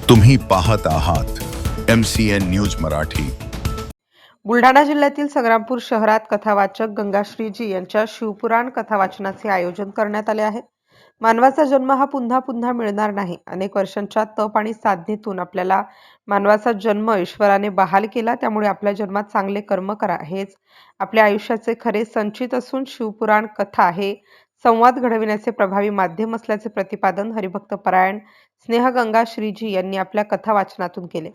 तुम्ही पाहत आहात MCN न्यूज मराठी। बुलढाणा जिल्ह्यातील संग्रामपूर शहरात कथावाचक गंगाश्रीजी यांच्या शिवपुराण कथावाचनाचे आयोजन करण्यात आले आहे। मानवाचा जन्म हा पुन्हा पुन्हा मिळणार नाही। अनेक वर्षांच्या तप आणि साधनेतून आपल्याला मानवाचा जन्म ईश्वराने बहाल केला, त्यामुळे आपल्या जन्मात चांगले कर्म करा हेच आपल्या आयुष्याचे खरे संचित असून शिवपुराण कथा हे संवाद घडविण्याचे प्रभावी माध्यम असल्याचे प्रतिपादन हरिभक्त परायण स्नेहगंगा श्रीजी यांनी आपल्या कथा वाचनातून केले।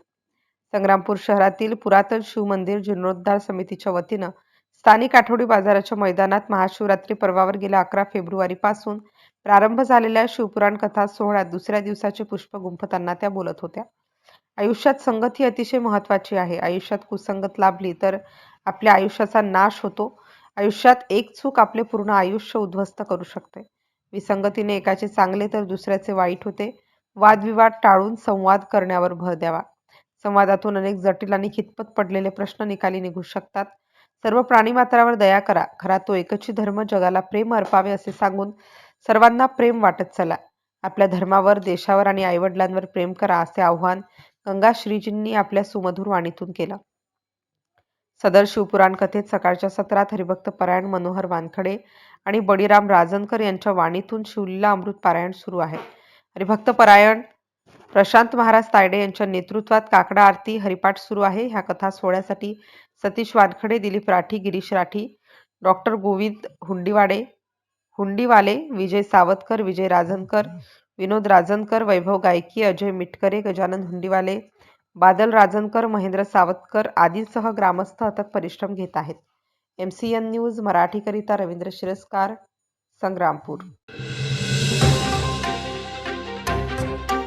संग्रामपूर शहरातील पुरातन शिव मंदिर जीर्णोद्धार समितीच्या वतीनं स्थानिक आठवडी बाजाराच्या मैदानात महाशिवरात्री पर्वावर गेल्या 11 फेब्रुवारीपासून प्रारंभ झालेल्या शिवपुराण कथा सोहळ्यात दुसऱ्या दिवसाचे पुष्प गुंफताना त्या बोलत होत्या। आयुष्यात संगत ही अतिशय महत्त्वाची आहे। आयुष्यात कुसंगत लाभली तर आपल्या आयुष्याचा नाश होतो। आयुष्यात एक चूक आपले पूर्ण आयुष्य उद्ध्वस्त करू शकते। विसंगतीने एकाचे चांगले तर दुसऱ्याचे वाईट होते। वादविवाद टाळून संवाद करण्यावर भर द्यावा। संवादातून अनेक जटिल आणि खितपत पडलेले प्रश्न निकाली निघू शकतात। सर्व प्राणीमात्रावर दया करा, खरा तो एकच धर्म, जगाला प्रेम अर्पावे असे सांगून सर्वांना प्रेम वाटत चला। आपल्या धर्मावर, देशावर आणि आईवडिलांवर प्रेम करा असे आव्हान गंगा श्रीजींनी आपल्या सुमधुर वाणीतून केलं। सदर शिवपुराण कथेत सकाळच्या सत्रात हरिभक्त परायण मनोहर वानखडे आणि बळीराम राजनकर यांच्या वाणीतून शिवलीला अमृत पारायण सुरू आहे। हरिभक्त परायण प्रशांत महाराज तायडे यांच्या नेतृत्वात काकडा आरती हरिपाठ सुरू आहे। ह्या कथा सोहळ्यासाठी सतीश वानखडे, दिलीप राठी, गिरीश राठी, डॉक्टर गोविंद हुंडीवाले, विजय सावतकर, विजय राजनकर, विनोद राजनकर, वैभव गायकी, अजय मिटकरे, गजानन हुंडीवाले, बादल राजनकर, महेंद्र सावतकर आदींसह ग्रामस्थ अथक परिश्रम घेत आहेत। MCN न्यूज मराठीकरिता रवींद्र शिरस्कार, संग्रामपूर।